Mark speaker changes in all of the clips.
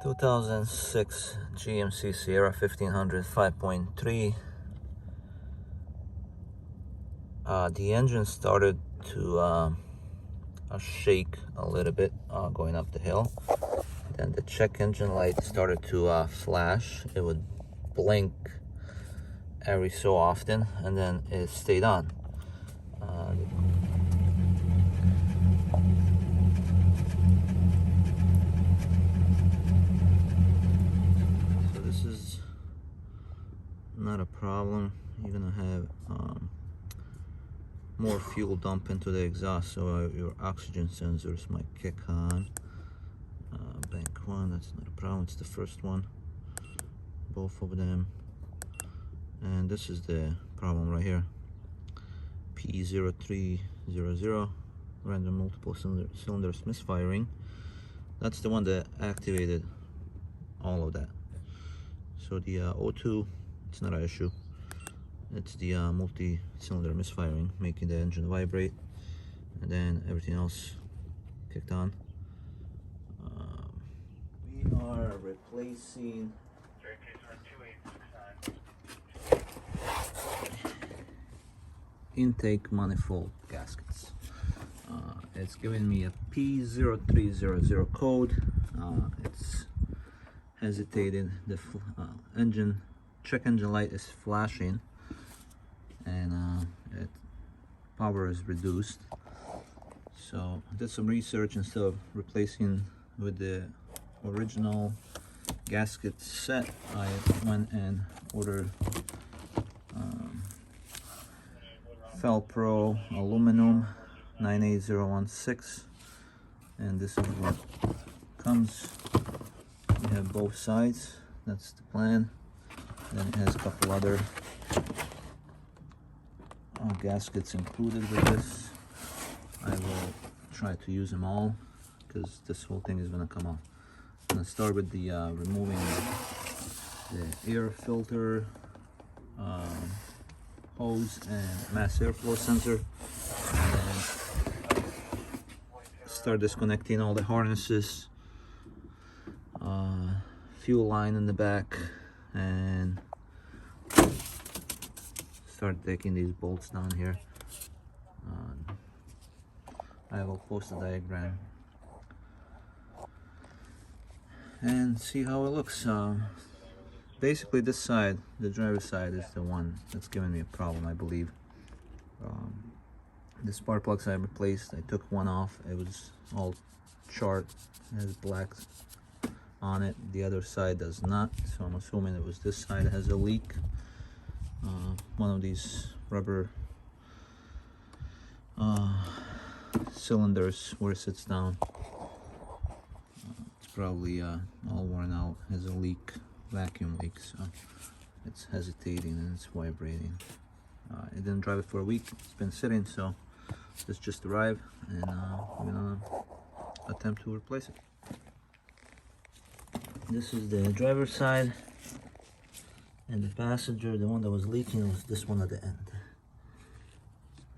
Speaker 1: 2006 GMC Sierra 1500 5.3. The engine started to shake a little bit going up the hill. Then the check engine light started to flash. It would blink every so often, and then it stayed on. So this is not a problem. You're gonna have more fuel dump into the exhaust, so your oxygen sensors might kick on. Bank one, that's not a problem. It's the first one, both of them. And this is the problem right here. P0300 random multiple cylinders misfiring. That's the one that activated all of that. So the O2, it's not an issue. It's the multi-cylinder misfiring, making the engine vibrate, and then everything else kicked on. We are replacing intake manifold gaskets. It's giving me a P0300 code. It's hesitated. The check engine light is flashing, and power is reduced. So I did some research. Instead of replacing with the original gasket set, I went and ordered Felpro aluminum 98016, and this is what comes. You have both sides. That's the plan. Then it has a couple other gaskets included with this. I will try to use them all because this whole thing is going to come off. I'm going to start with the removing the air filter hose and mass airflow sensor, and start disconnecting all the harnesses, fuel line in the back, and start taking these bolts down here. I will post a diagram and see how it looks. Basically this side, the driver's side, is the one that's giving me a problem, I believe. The spark plugs I replaced, I took one off. It was all charred, it has black on it. The other side does not, so I'm assuming it was this side that has a leak. One of these rubber cylinders where it sits down, it's probably all worn out, has a leak, vacuum leak, so it's hesitating and it's vibrating. I didn't drive it for a week, it's been sitting, so this just arrived, and we're gonna attempt to replace it. This is the driver's side, and the passenger, the one that was leaking, was this one at the end.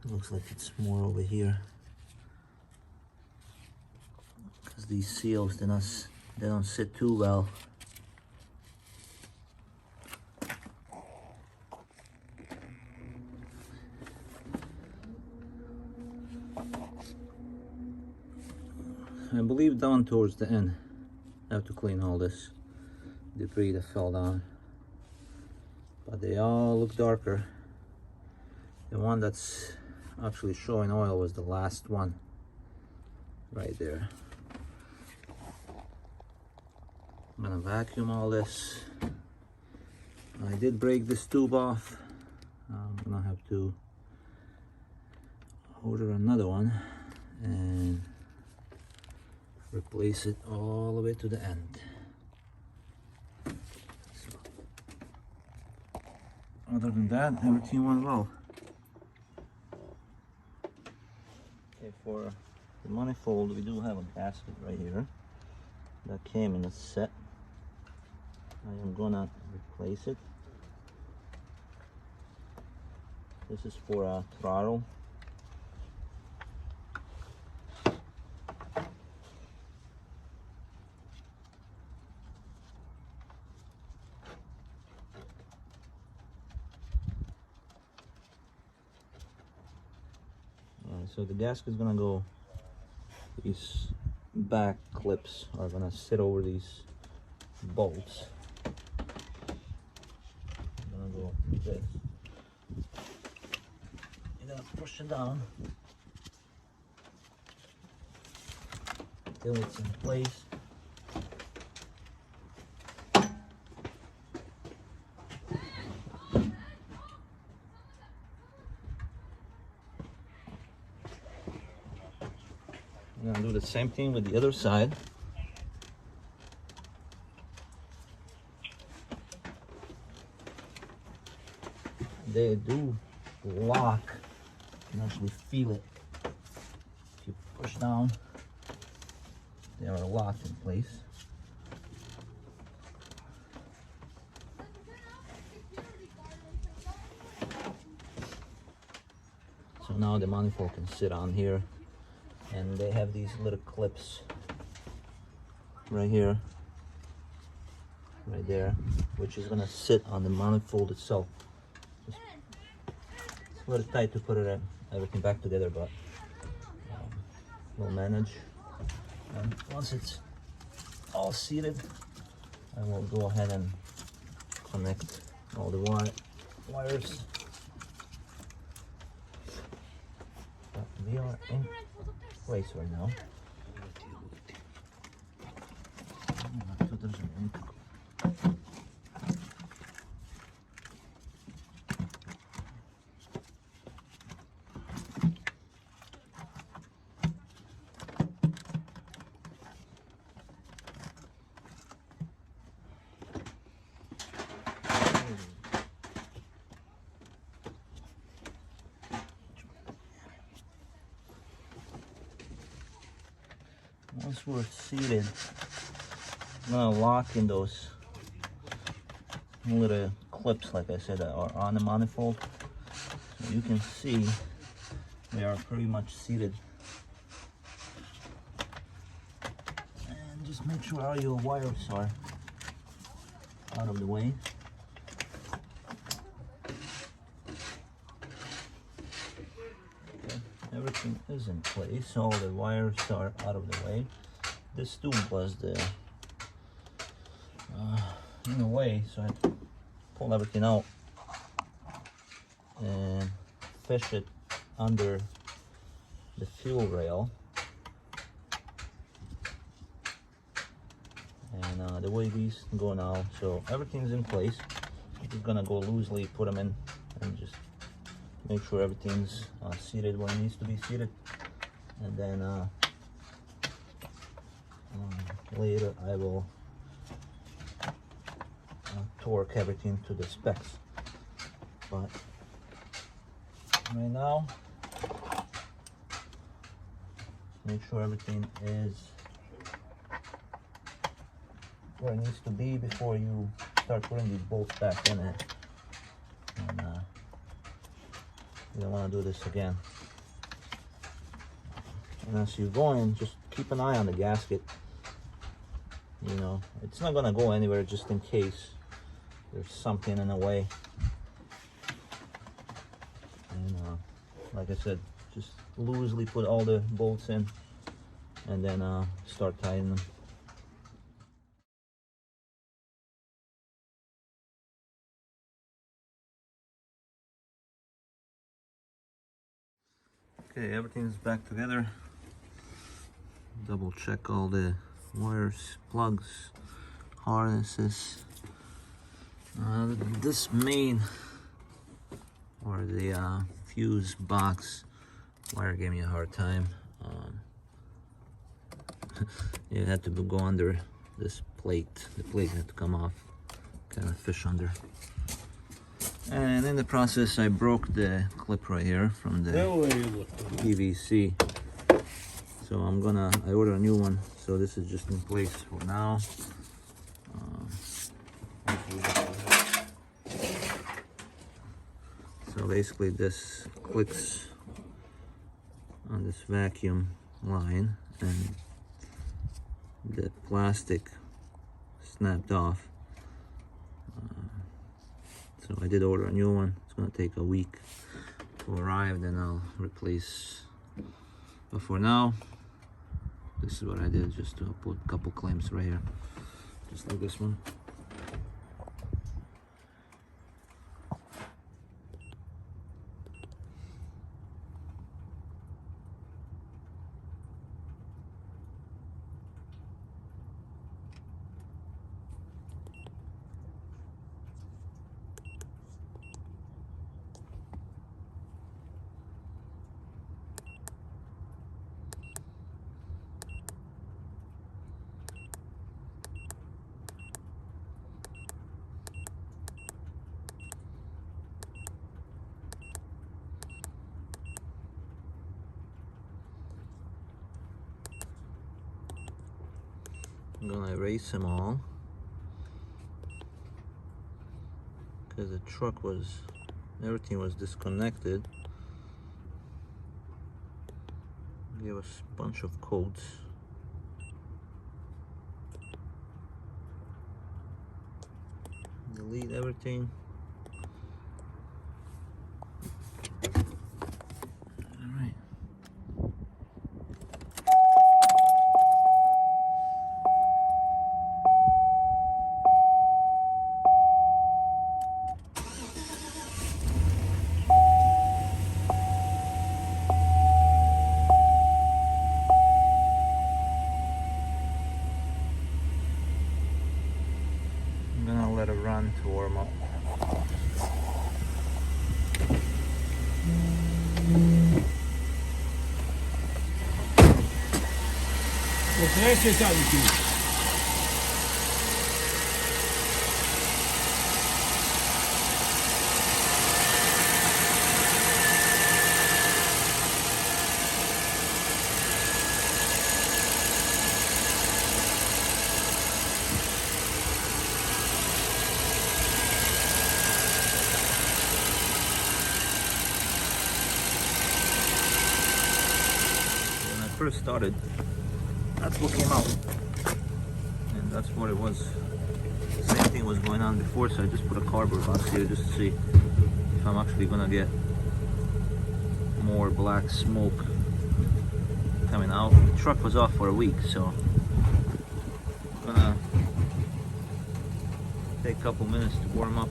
Speaker 1: It looks like it's more over here, because these seals, they don't sit too well. I believe down towards the end I have to clean all this debris that fell down, but they all look darker. The one that's actually showing oil was the last one right there. I'm gonna vacuum all this. I did break this tube off. I'm gonna have to order another one and replace it all the way to the end. So, other than that, everything went well. Okay, for the manifold, we do have a gasket right here that came in a set. I am gonna replace it. This is for a throttle. So the gasket is gonna go, these back clips are gonna sit over these bolts. I'm gonna go like this. You're gonna push it down until it's in place. I'm gonna do the same thing with the other side. They do lock. You can actually feel it. If you push down, they are locked in place. So now the manifold can sit on here, and they have these little clips right here, right there, which is gonna sit on the manifold itself. It's a little tight to put everything back together, but we'll manage. And once it's all seated, I will go ahead and connect all the wires. But we are in place right now. Once we're seated, I'm gonna lock in those little clips, like I said, that are on the manifold. So you can see they are pretty much seated. And just make sure all your wires are out of the way. Everything is in place, all the wires are out of the way. This tube was in the way, so I had to pull everything out and fish it under the fuel rail. And the way these go now, so everything's in place. I'm just gonna go loosely put them in and just make sure everything's seated where it needs to be seated, and then later I will torque everything to the specs. But right now, make sure everything is where it needs to be before you start putting these bolts back in it. And you don't want to do this again. And as you're going, just keep an eye on the gasket. You know, it's not gonna go anywhere, just in case there's something in the way. And like I said, just loosely put all the bolts in, and then start tightening them. Okay, everything's back together. Double check all the wires, plugs, harnesses. This main, or the fuse box wire, gave me a hard time. You had to go under this plate. The plate had to come off, kind of fish under. And in the process, I broke the clip right here from the PVC. So I ordered a new one. So this is just in place for now. So basically this clicks on this vacuum line, and the plastic snapped off. So I did order a new one. It's gonna take a week to arrive, then I'll replace But for now, this is what I did, just to put a couple clamps right here, just like this one. I'm gonna erase them all because the truck was, everything was disconnected. Gave us a bunch of codes. Delete everything. Alright. I'm gonna let it run to warm up. When I first started, that's what came out, and that's what it was. Same thing was going on before, so I just put a cardboard box here just to see if I'm actually gonna get more black smoke coming out. The truck was off for a week, so I'm gonna take a couple minutes to warm up